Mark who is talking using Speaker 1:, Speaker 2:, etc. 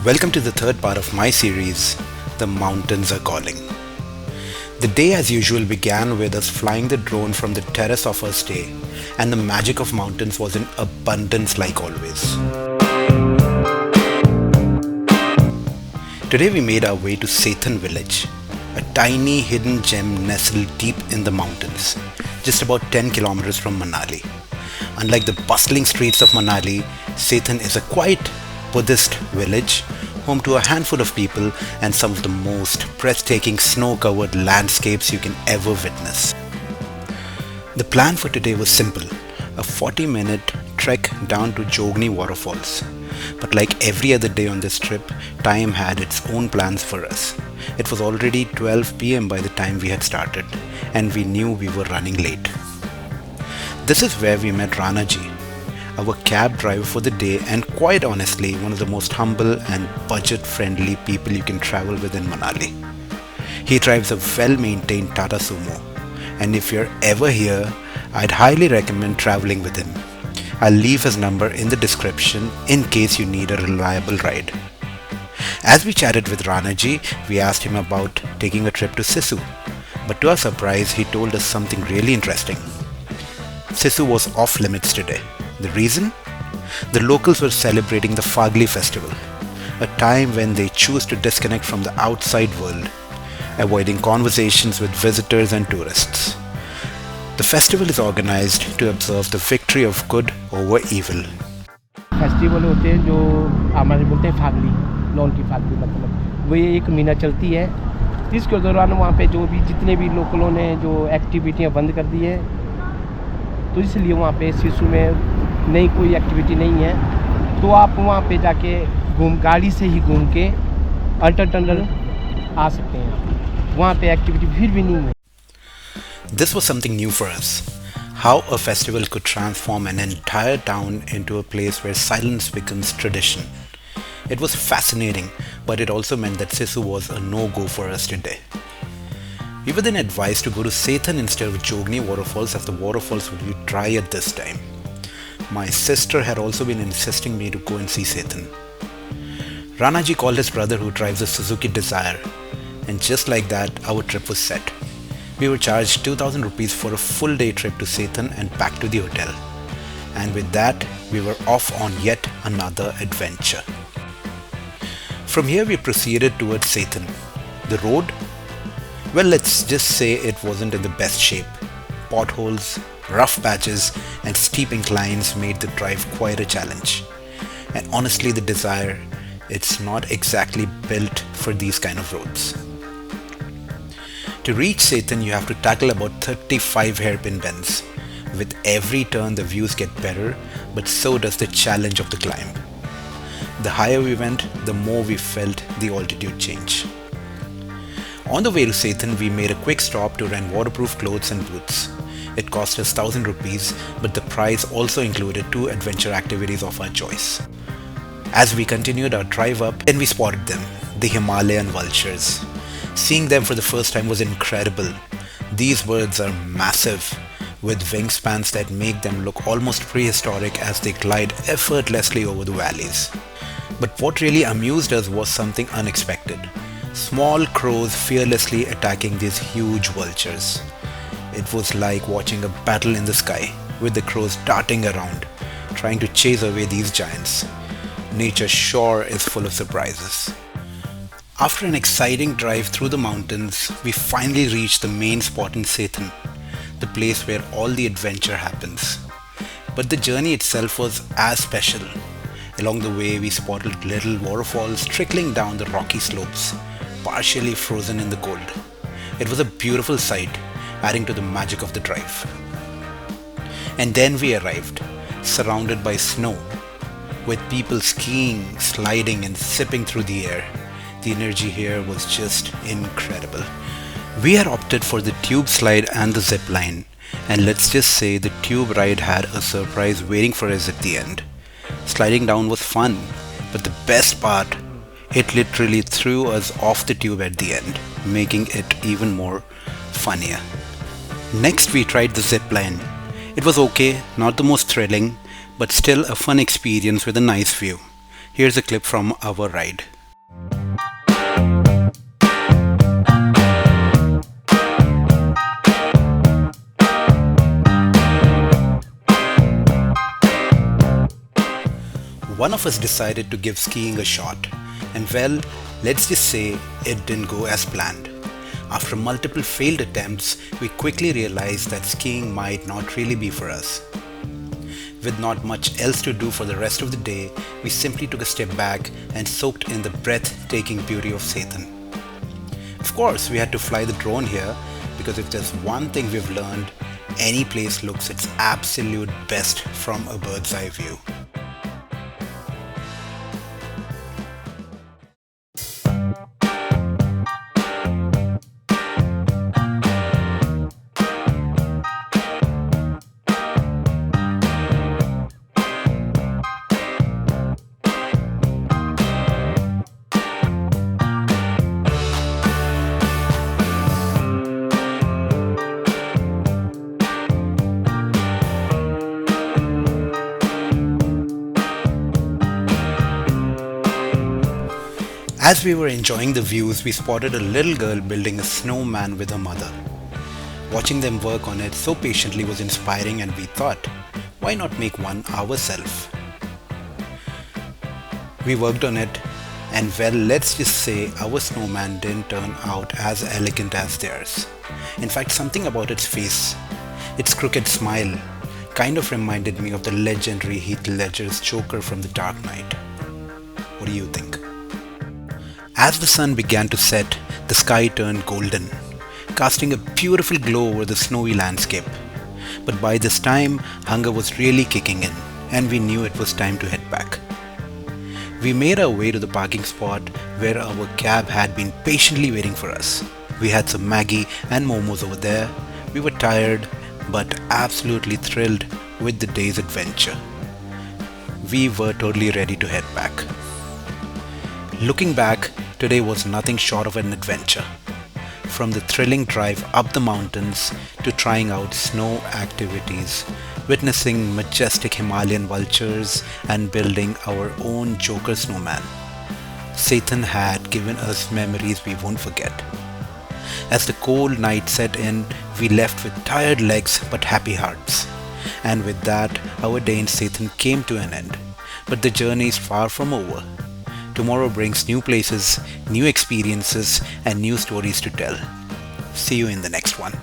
Speaker 1: Welcome to the third part of my series, The Mountains Are Calling. The day as usual began with us flying the drone from the terrace of our stay, and the magic of mountains was in abundance like always. Today we made our way to Sethan village, a tiny hidden gem nestled deep in the mountains, just about 10 kilometers from Manali. Unlike the bustling streets of Manali, Sethan is a quiet Buddhist village, home to a handful of people and some of the most breathtaking snow-covered landscapes you can ever witness. The plan for today was simple, a 40-minute trek down to Jogni waterfalls. But like every other day on this trip, time had its own plans for us. It was already 12 p.m. by the time we had started, and we knew we were running late. This is where we met RANA ji, our cab driver for the day, and quite honestly, one of the most humble and budget-friendly people you can travel with in Manali. He drives a well-maintained Tata Sumo, and if you're ever here, I'd highly recommend traveling with him. I'll leave his number in the description in case you need a reliable ride. As we chatted with RANA ji, we asked him about taking a trip to Sisu, but to our surprise, he told us something really interesting. Sisu was off limits today. The reason? The locals were celebrating the Fagli festival, a time when they choose to disconnect from the outside world, avoiding conversations with visitors and tourists. The festival is organized to observe the victory of good over evil.
Speaker 2: Festival होते हैं जो हमारे बोलते हैं Phagli, lawn की फागली मतलब वो ये एक महीना चलती है, जिसके दौरान वहाँ पे जो भी जितने भी लोकलों ने जो एक्टिविटियाँ बंद कर दी है, तो इसलिए वहाँ पे सिसु में नई कोई एक्टिविटी नहीं है, तो आप वहाँ पे जाके गाड़ी से ही घूम के अल्टर टनल आ सकते हैं, वहाँ पे एक्टिविटी फिर भी नहीं है.
Speaker 1: This was something new for us. How a festival could transform an entire town into a place where silence becomes tradition. It was fascinating, but it also meant that Sisu was a no-go for us today. We were then advised to go to Sethan instead of Jogni waterfalls, as the waterfalls would be dry at this time. My sister had also been insisting me to go and see Sethan. RANA ji called his brother who drives a Suzuki Dzire, and just like that, our trip was set. We were charged 2,000 rupees for a full day trip to Sethan and back to the hotel. And with that, we were off on yet another adventure. From here we proceeded towards Sethan. The road? Well, let's just say it wasn't in the best shape. Potholes, rough patches and steep inclines made the drive quite a challenge. And honestly, the Dzire, it's not exactly built for these kind of roads. To reach Sethan, you have to tackle about 35 hairpin bends. With every turn, the views get better, but so does the challenge of the climb. The higher we went, the more we felt the altitude change. On the way to Sethan, we made a quick stop to rent waterproof clothes and boots. It cost us 1,000 rupees, but the price also included 2 adventure activities of our choice. As we continued our drive up, then we spotted them, the Himalayan vultures. Seeing them for the first time was incredible. These birds are massive, with wingspans that make them look almost prehistoric as they glide effortlessly over the valleys. But what really amused us was something unexpected. Small crows fearlessly attacking these huge vultures. It was like watching a battle in the sky, with the crows darting around, trying to chase away these giants. Nature sure is full of surprises. After an exciting drive through the mountains, we finally reached the main spot in Sethan, the place where all the adventure happens. But the journey itself was as special. Along the way, we spotted little waterfalls trickling down the rocky slopes, partially frozen in the cold. It was a beautiful sight, adding to the magic of the drive. And then we arrived, surrounded by snow, with people skiing, sliding and zipping through the air. The energy here was just incredible. We had opted for the tube slide and the zip line, and let's just say the tube ride had a surprise waiting for us at the end. Sliding down was fun, but the best part, it literally threw us off the tube at the end, making it even more funnier. Next we tried the zip line. It was okay, not the most thrilling, but still a fun experience with a nice view. Here's a clip from our ride. one of us decided to give skiing a shot. And well, let's just say it didn't go as planned. After multiple failed attempts, we quickly realized that skiing might not really be for us. With not much else to do for the rest of the day, we simply took a step back and soaked in the breathtaking beauty of Sethan. Of course, we had to fly the drone here because if there's one thing we've learned, any place looks its absolute best from a bird's eye view. As we were enjoying the views, we spotted a little girl building a snowman with her mother. Watching them work on it so patiently was inspiring, and we thought, why not make one ourselves? We worked on it, and well, let's just say our snowman didn't turn out as elegant as theirs. In fact, something about its face, its crooked smile, kind of reminded me of the legendary Heath Ledger's Joker from The Dark Knight. What do you think? As the sun began to set, the sky turned golden, casting a beautiful glow over the snowy landscape. But by this time, hunger was really kicking in, and we knew it was time to head back. We made our way to the parking spot where our cab had been patiently waiting for us. We had some Maggie and momos over there. We were tired, but absolutely thrilled with the day's adventure. We were totally ready to head back. Looking back, today was nothing short of an adventure. From the thrilling drive up the mountains to trying out snow activities, witnessing majestic Himalayan vultures and building our own Joker snowman, Sethan had given us memories we won't forget. As the cold night set in, we left with tired legs but happy hearts. And with that, our day in Sethan came to an end. But the journey is far from over. Tomorrow brings new places, new experiences, and new stories to tell. See you in the next one.